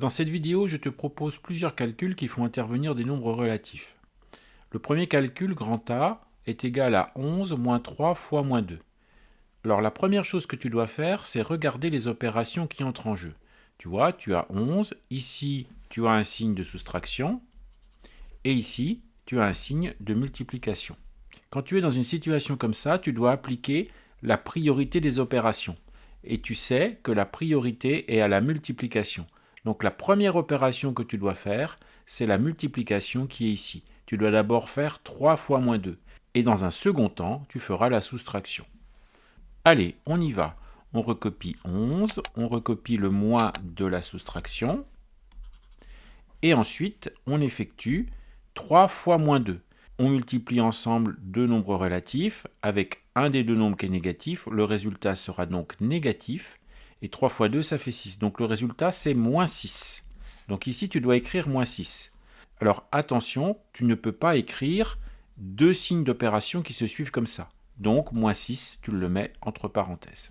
Dans cette vidéo, je te propose plusieurs calculs qui font intervenir des nombres relatifs. Le premier calcul, grand A, est égal à 11 moins 3 fois moins 2. Alors la première chose que tu dois faire, c'est regarder les opérations qui entrent en jeu. Tu vois, tu as 11, ici tu as un signe de soustraction, et ici tu as un signe de multiplication. Quand tu es dans une situation comme ça, tu dois appliquer la priorité des opérations. Et tu sais que la priorité est à la multiplication. Donc la première opération que tu dois faire, c'est la multiplication qui est ici. Tu dois d'abord faire 3 fois moins 2. Et dans un second temps, tu feras la soustraction. Allez, on y va. On recopie 11, on recopie le moins de la soustraction. Et ensuite, on effectue 3 fois moins 2. On multiplie ensemble deux nombres relatifs. Avec un des deux nombres qui est négatif, le résultat sera donc négatif. Et 3 fois 2, ça fait 6. Donc le résultat, c'est moins 6. Donc ici, tu dois écrire moins 6. Alors attention, tu ne peux pas écrire deux signes d'opération qui se suivent comme ça. Donc moins 6, tu le mets entre parenthèses.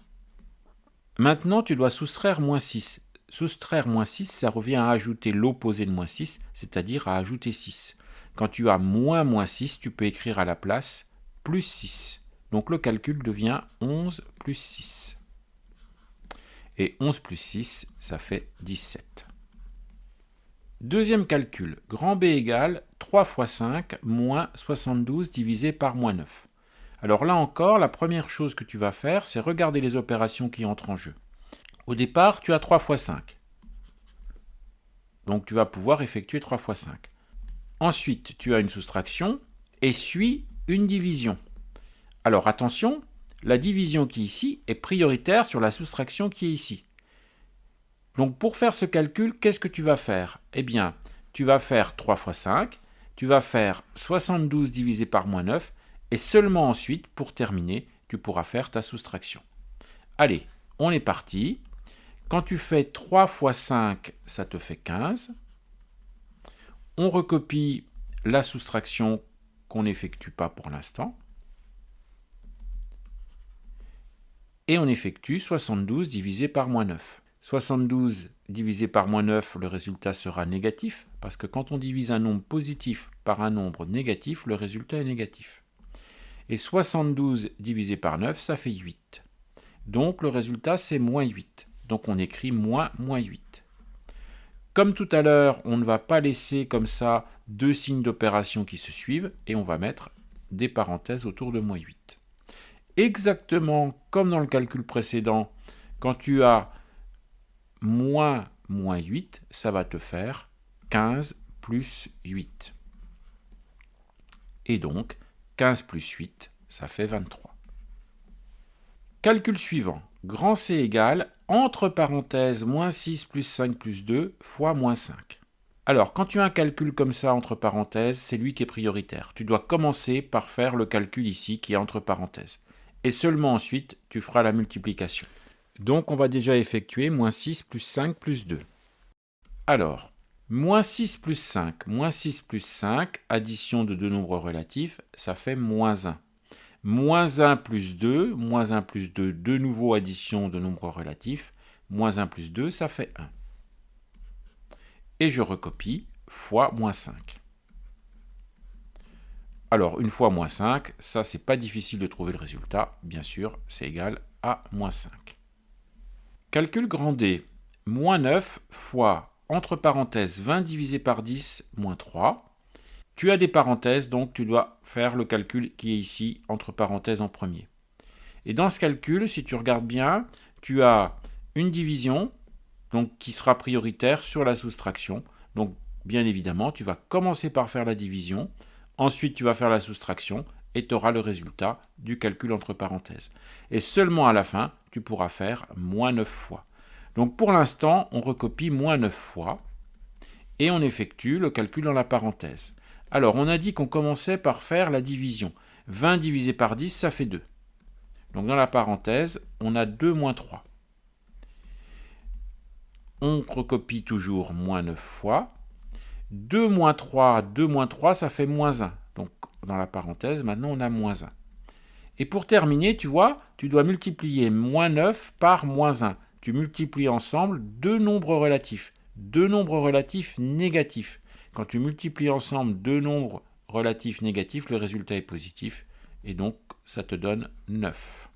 Maintenant, tu dois soustraire moins 6. Soustraire moins 6, ça revient à ajouter l'opposé de moins 6, c'est-à-dire à ajouter 6. Quand tu as moins 6, tu peux écrire à la place plus 6. Donc le calcul devient 11 plus 6. Et 11 plus 6, ça fait 17. Deuxième calcul, grand B égale 3 fois 5 moins 72 divisé par moins 9. Alors là encore, la première chose que tu vas faire, c'est regarder les opérations qui entrent en jeu. Au départ, tu as 3 fois 5. Donc tu vas pouvoir effectuer 3 fois 5. Ensuite, tu as une soustraction et suit une division. Alors attention, la division qui est ici est prioritaire sur la soustraction qui est ici. Donc pour faire ce calcul, qu'est-ce que tu vas faire? Eh bien, tu vas faire 3 fois 5, tu vas faire 72 divisé par moins 9, et seulement ensuite, pour terminer, tu pourras faire ta soustraction. Allez, on est parti. Quand tu fais 3 fois 5, ça te fait 15. On recopie la soustraction qu'on n'effectue pas pour l'instant. Et on effectue 72 divisé par moins 9. 72 divisé par moins 9, le résultat sera négatif, parce que quand on divise un nombre positif par un nombre négatif, le résultat est négatif. Et 72 divisé par 9, ça fait 8. Donc le résultat, c'est moins 8. Donc on écrit moins 8. Comme tout à l'heure, on ne va pas laisser comme ça deux signes d'opération qui se suivent, et on va mettre des parenthèses autour de moins 8. Exactement comme dans le calcul précédent, quand tu as moins 8, ça va te faire 15 plus 8. Et donc, 15 plus 8, ça fait 23. Calcul suivant. Grand C égale, entre parenthèses, moins 6 plus 5 plus 2 fois moins 5. Alors, quand tu as un calcul comme ça entre parenthèses, c'est lui qui est prioritaire. Tu dois commencer par faire le calcul ici qui est entre parenthèses. Et seulement ensuite, tu feras la multiplication. Donc, on va déjà effectuer moins 6 plus 5 plus 2. Alors, moins 6 plus 5, addition de deux nombres relatifs, ça fait moins 1. Moins 1 plus 2, de nouveau addition de nombres relatifs, moins 1 plus 2, ça fait 1. Et je recopie fois moins 5. Alors, une fois moins 5, ça c'est pas difficile de trouver le résultat, bien sûr, c'est égal à moins 5. Calcul grand D, moins 9 fois, entre parenthèses, 20 divisé par 10, moins 3. Tu as des parenthèses, donc tu dois faire le calcul qui est ici, entre parenthèses en premier. Et dans ce calcul, si tu regardes bien, tu as une division donc, qui sera prioritaire sur la soustraction. Donc, bien évidemment, tu vas commencer par faire la division, ensuite tu vas faire la soustraction, et tu auras le résultat du calcul entre parenthèses. Et seulement à la fin, tu pourras faire moins 9 fois. Donc, pour l'instant, on recopie moins 9 fois, et on effectue le calcul dans la parenthèse. Alors, on a dit qu'on commençait par faire la division. 20 divisé par 10, ça fait 2. Donc, dans la parenthèse, on a 2 moins 3. On recopie toujours moins 9 fois. 2 moins 3, ça fait moins 1. Donc, dans la parenthèse, maintenant, on a moins 1. Et pour terminer, tu vois, tu dois multiplier moins 9 par moins 1. Tu multiplies ensemble deux nombres relatifs. deux nombres relatifs négatifs. Quand tu multiplies ensemble deux nombres relatifs négatifs, le résultat est positif, et donc ça te donne 9.